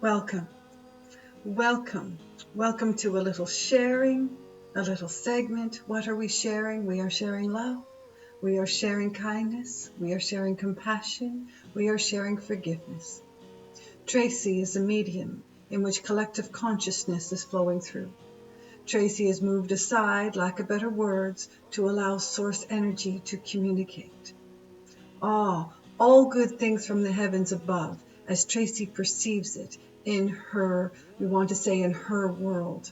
Welcome, welcome, welcome to a little sharing, a little segment. What are we sharing? We are sharing love. We are sharing kindness. We are sharing compassion. We are sharing forgiveness. Tracy is a medium in which collective consciousness is flowing through. Tracy has moved aside, lack of better words, to allow source energy to communicate. All good things from the heavens above, as Tracy perceives it in her, we want to say in her world.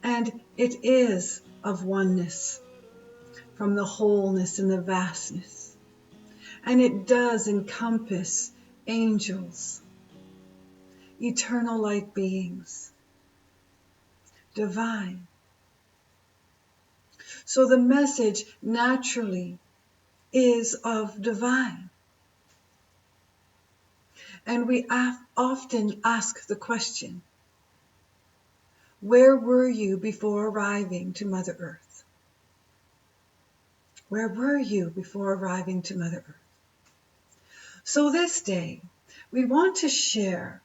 And it is of oneness, from the wholeness and the vastness. And it does encompass angels, eternal light beings, divine. So the message naturally is of divine. And we often ask the question, where were you before arriving to Mother Earth? Where were you before arriving to Mother Earth? So this day, we want to share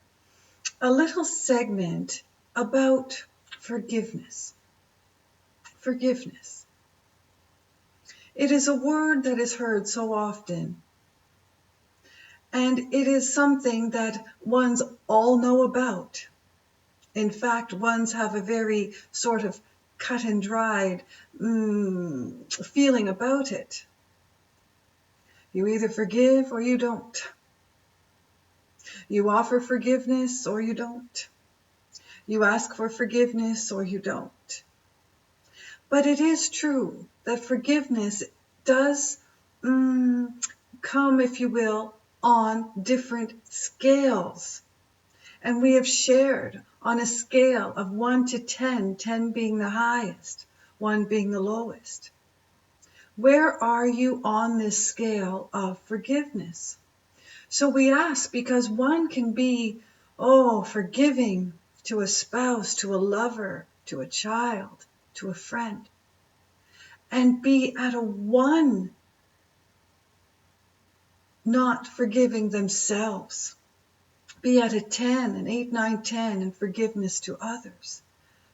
a little segment about forgiveness. Forgiveness. It is a word that is heard so often, and it is something that ones all know about. In fact, ones have a very sort of cut and dried feeling about it. You either forgive or you don't. You offer forgiveness or you don't. You ask for forgiveness or you don't. But it is true that forgiveness does come, if you will, on different scales. And we have shared on a scale of 1 to 10, 10 being the highest, 1 being the lowest. Where are you on this scale of forgiveness? So we ask because one can be, forgiving to a spouse, to a lover, to a child, to a friend, and be at a 1, not forgiving themselves. Be at a 10, an 8, 9, 10 in forgiveness to others,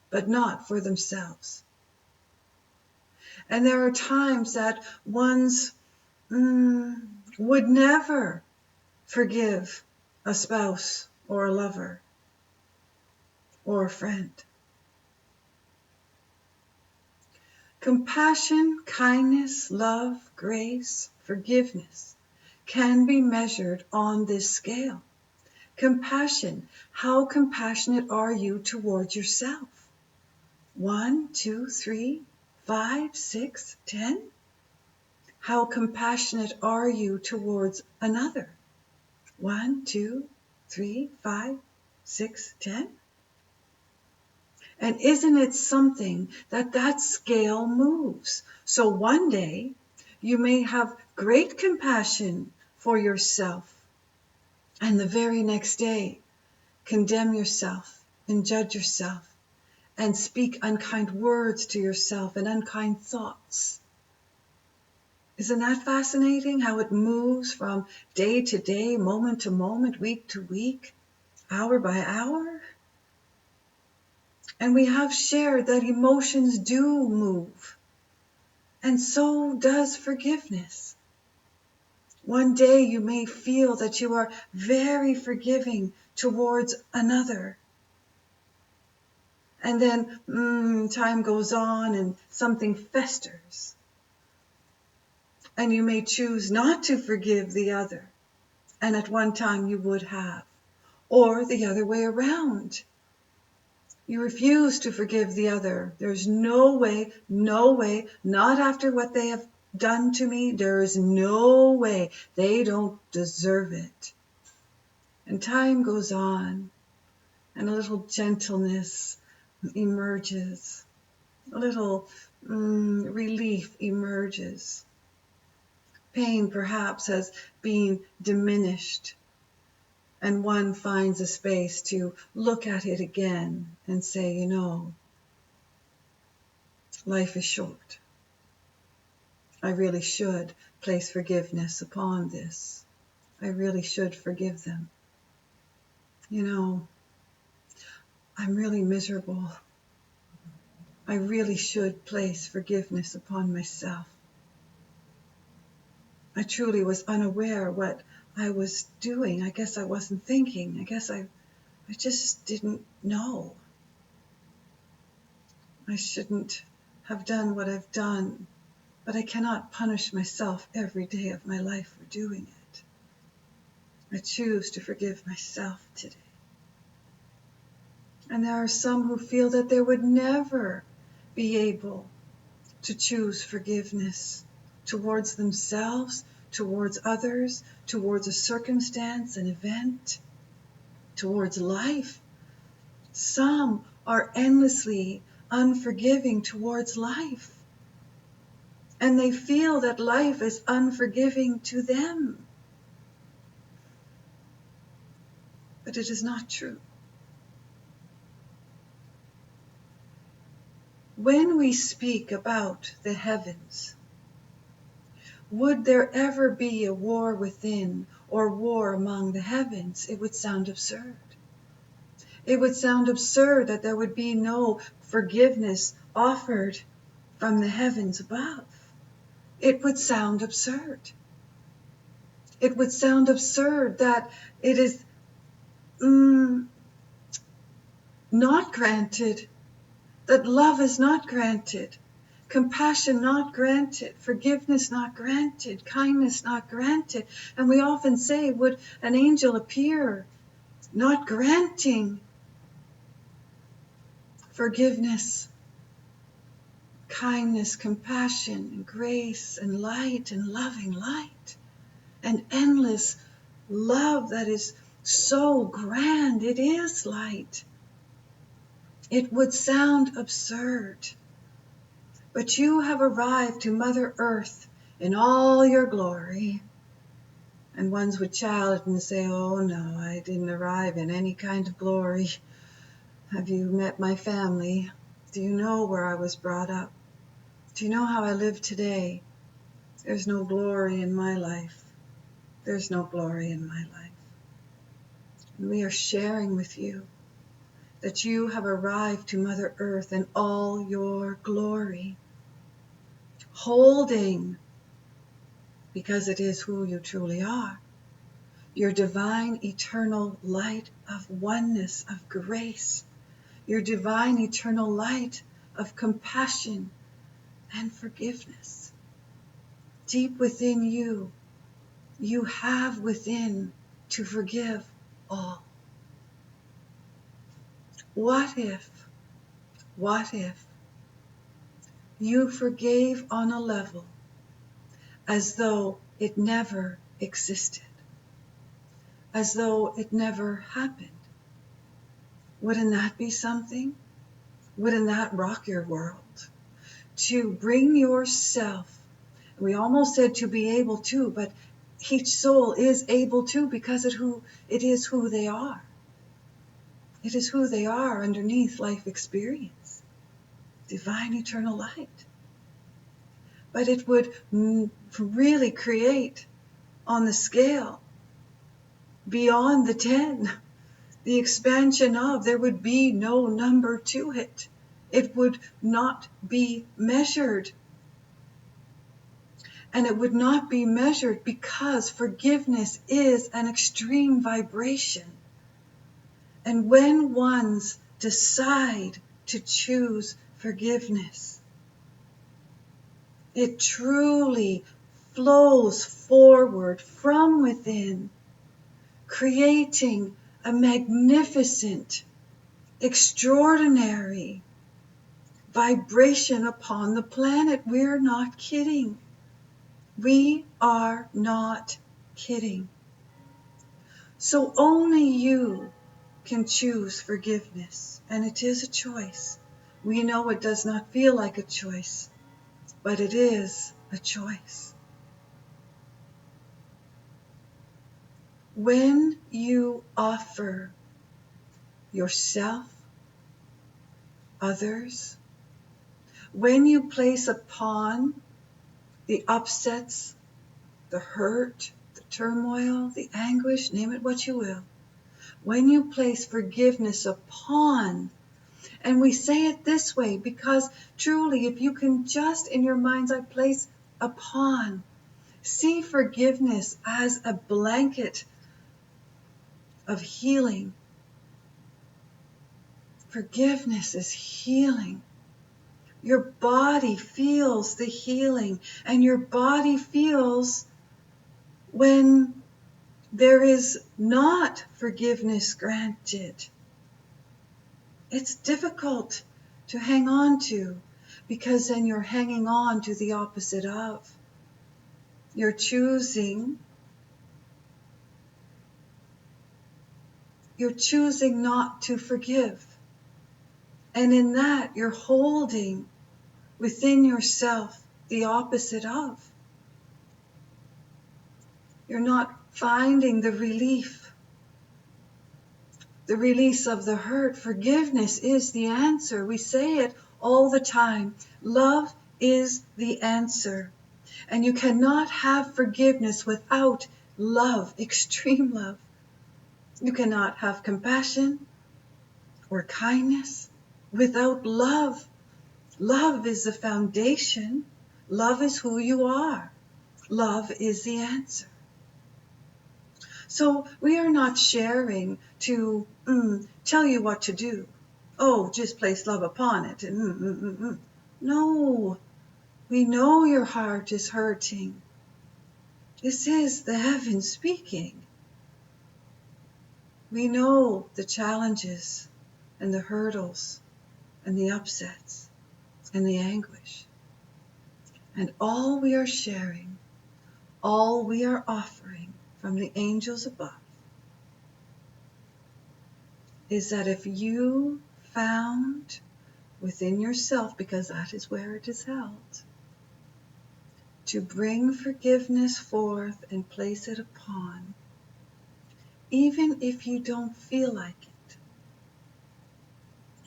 but not for themselves. And there are times that ones would never forgive a spouse or a lover or a friend. Compassion, kindness, love, grace, forgiveness can be measured on this scale. Compassion, how compassionate are you towards yourself? 1, 2, 3, 5, 6, 10? How compassionate are you towards another? 1, 2, 3, 5, 6, 10? And isn't it something that scale moves? So one day you may have great compassion for yourself, and the very next day condemn yourself and judge yourself and speak unkind words to yourself and unkind thoughts. Isn't that fascinating how it moves from day to day, moment to moment, week to week, hour by hour? And we have shared that emotions do move. And so does forgiveness. One day you may feel that you are very forgiving towards another. And then time goes on and something festers. And you may choose not to forgive the other. And at one time you would have. Or the other way around. You refuse to forgive the other. There's no way, not after what they have done to me. There is no way. They don't deserve it. And time goes on, and a little gentleness emerges. A little relief emerges. Pain perhaps has been diminished. And one finds a space to look at it again and say, life is short. I really should place forgiveness upon this. I really should forgive them. You know, I'm really miserable. I really should place forgiveness upon myself. I truly was unaware what I was doing. I guess I wasn't thinking. I guess I just didn't know. I shouldn't have done what I've done, but I cannot punish myself every day of my life for doing it. I choose to forgive myself today. And there are some who feel that they would never be able to choose forgiveness towards themselves, towards others, towards a circumstance, an event, towards life. Some are endlessly unforgiving towards life. And they feel that life is unforgiving to them. But it is not true. When we speak about the heavens, would there ever be a war within or war among the heavens? It would sound absurd. It would sound absurd that there would be no forgiveness offered from the heavens above. It would sound absurd. It would sound absurd that it is not granted, that love is not granted, compassion not granted, forgiveness not granted, kindness not granted. And we often say, would an angel appear not granting forgiveness, kindness, compassion, and grace, and light, and loving light, and endless love that is so grand? It is light. It would sound absurd. But you have arrived to Mother Earth in all your glory. And ones would challenge and say, oh no, I didn't arrive in any kind of glory. Have you met my family? Do you know where I was brought up? Do you know how I live today? There's no glory in my life. There's no glory in my life. And we are sharing with you that you have arrived to Mother Earth in all your glory, holding, because it is who you truly are, your divine eternal light of oneness, of grace, your divine eternal light of compassion and forgiveness. Deep within you, you have within to forgive all. What if you forgave on a level as though it never existed, as though it never happened? Wouldn't that be something? Wouldn't that rock your world? To bring yourself, we almost said to be able to, but each soul is able to because it is who they are. It is who they are underneath life experience, divine eternal light. But it would really create on the scale beyond the 10, the expansion of, there would be no number to it. It would not be measured. And it would not be measured because forgiveness is an extreme vibration. And when ones decide to choose forgiveness, it truly flows forward from within, creating a magnificent, extraordinary vibration upon the planet. We're not kidding. We are not kidding. So only you can choose forgiveness, and it is a choice. We know it does not feel like a choice, but it is a choice. When you offer yourself, others, when you place upon the upsets, the hurt, the turmoil, the anguish, name it what you will, when you place forgiveness upon, and we say it this way because truly, if you can just in your mind's eye place upon, see forgiveness as a blanket of healing. Forgiveness is healing. Your body feels the healing, and your body feels when there is not forgiveness granted. It's difficult to hang on to because then you're hanging on to the opposite of. You're choosing not to forgive. And in that, you're holding within yourself the opposite of. You're not finding the relief, the release of the hurt. Forgiveness is the answer. We say it all the time. Love is the answer. And you cannot have forgiveness without love, extreme love. You cannot have compassion or kindness without love. Love is the foundation. Love is who you are. Love is the answer. So we are not sharing to tell you what to do. Oh, just place love upon it. No, we know your heart is hurting. This is the heavens speaking. We know the challenges and the hurdles and the upsets and the anguish. And all we are sharing, all we are offering from the angels above is that if you found within yourself, because that is where it is held, to bring forgiveness forth and place it upon, even if you don't feel like it,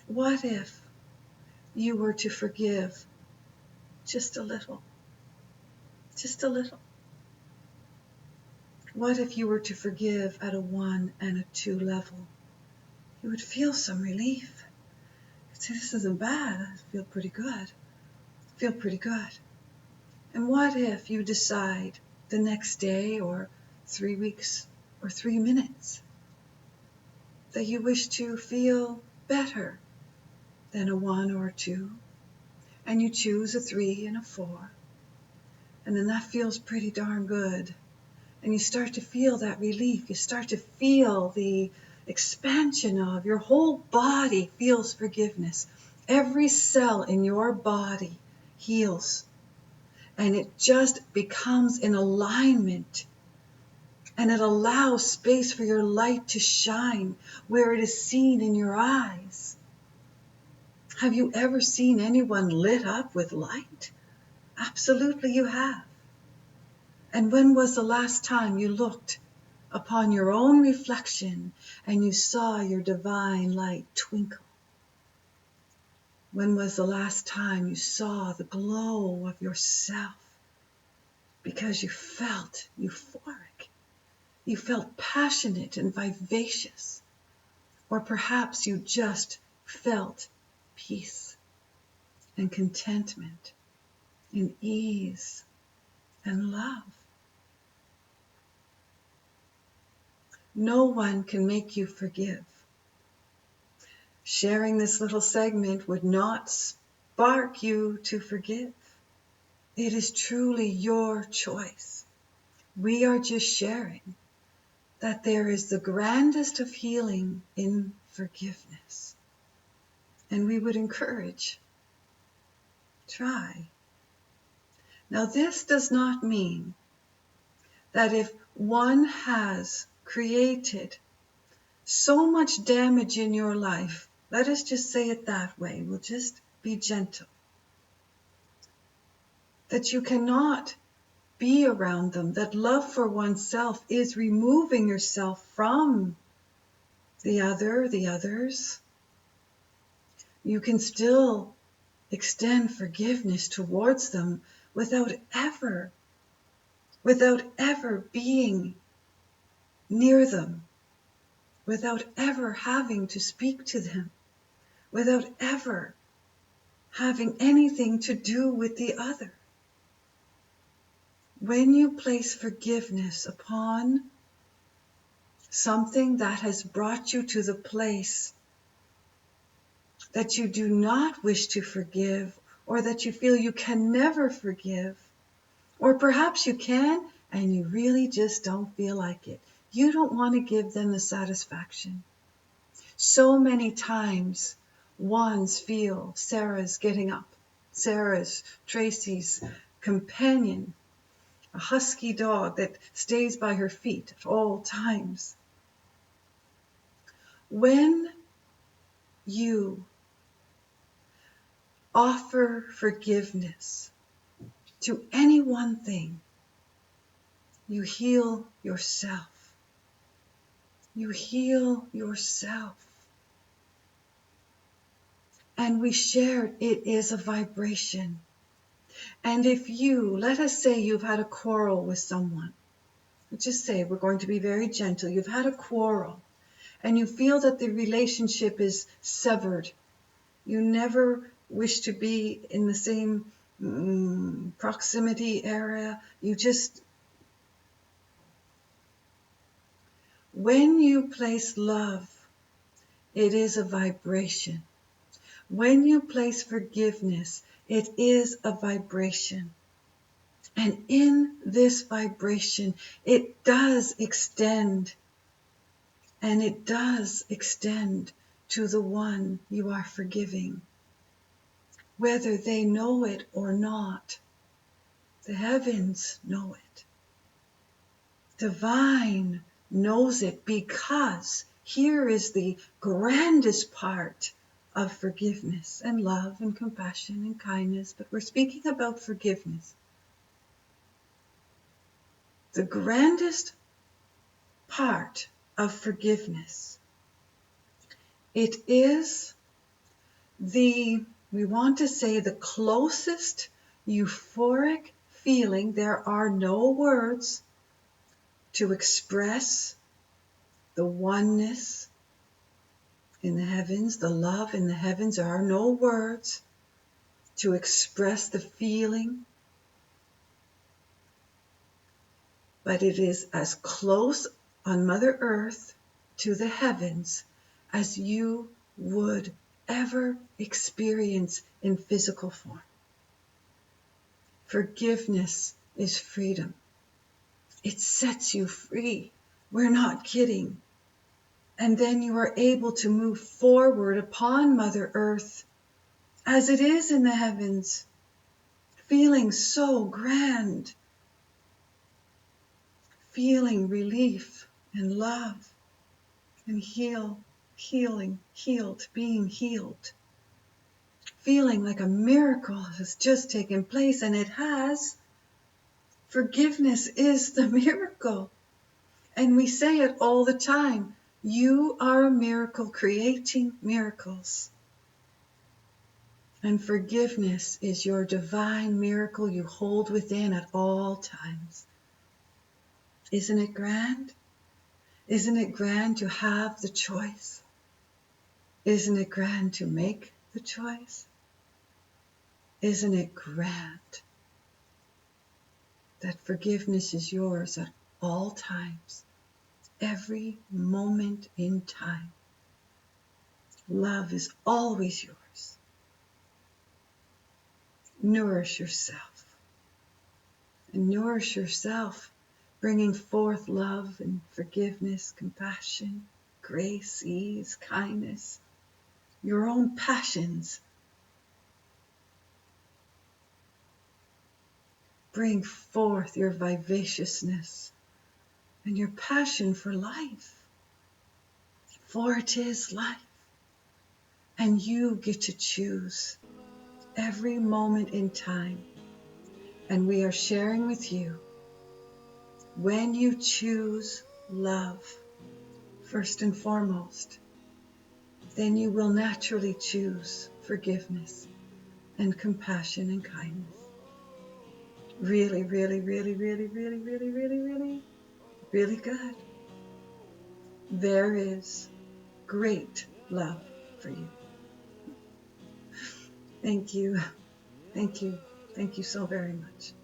what if you were to forgive just a little? Just a little. What if you were to forgive at a 1 and a 2 level? You would feel some relief. You'd say, this isn't bad. I feel pretty good. Feel pretty good. And what if you decide the next day or 3 weeks or 3 minutes that you wish to feel better than a 1 or a 2, and you choose a 3 and a 4, and then that feels pretty darn good, and you start to feel that relief, you start to feel the expansion of your whole body feels forgiveness. Every cell in your body heals, and it just becomes in alignment, and it allows space for your light to shine where it is seen in your eyes. Have you ever seen anyone lit up with light? Absolutely you have. And when was the last time you looked upon your own reflection and you saw your divine light twinkle? When was the last time you saw the glow of yourself because you felt euphoric? You felt passionate and vivacious. Or perhaps you just felt peace and contentment and ease and love. No one can make you forgive. Sharing this little segment would not spark you to forgive. It is truly your choice. We are just sharing that there is the grandest of healing in forgiveness. And we would encourage, try. Now, this does not mean that if one has created so much damage in your life, let us just say it that way, we'll just be gentle, that you cannot be around them, that love for oneself is removing yourself from the others. You can still extend forgiveness towards them without ever being near them. without ever having to speak to them, without ever having anything to do with the other. When you place forgiveness upon something that has brought you to the place that you do not wish to forgive, or that you feel you can never forgive, or perhaps you can and you really just don't feel like it. You don't want to give them the satisfaction. So many times, ones feel Sarah's getting up. Sarah's, Tracy's companion, a husky dog that stays by her feet at all times. When you offer forgiveness to any one thing, you heal yourself. You heal yourself. And we shared it is a vibration. And if you, let us say you've had a quarrel with someone. Let's just say, we're going to be very gentle. You've had a quarrel and you feel that the relationship is severed. You never wish to be in the same proximity area. When you place love, it is a vibration. When you place forgiveness, it is a vibration. And in this vibration, it does extend. And it does extend to the one you are forgiving. Whether they know it or not, the heavens know it. Divine knows it, because here is the grandest part of forgiveness and love and compassion and kindness, but we're speaking about forgiveness. The grandest part of forgiveness. It is we want to say, the closest euphoric feeling. There are no words to express the oneness in the heavens, the love in the heavens. There are no words to express the feeling, but it is as close on Mother Earth to the heavens as you would ever experience in physical form. Forgiveness is freedom. It sets you free. We're not kidding. And then you are able to move forward upon Mother Earth as it is in the heavens, feeling so grand, feeling relief and love and being healed, feeling like a miracle has just taken place, and it has. Forgiveness is the miracle. And we say it all the time. You are a miracle creating miracles. And forgiveness is your divine miracle you hold within at all times. Isn't it grand? Isn't it grand to have the choice? Isn't it grand to make the choice? Isn't it grand that forgiveness is yours at all times, every moment in time? Love is always yours. Nourish yourself. And nourish yourself, bringing forth love and forgiveness, compassion, grace, ease, kindness, your own passions. Bring forth your vivaciousness and your passion for life. For it is life. And you get to choose every moment in time. And we are sharing with you, when you choose love, first and foremost, then you will naturally choose forgiveness and compassion and kindness. Really, really, really, really, really, really, really, really, really good. there is great love for you. Thank you. Thank you. Thank you so very much.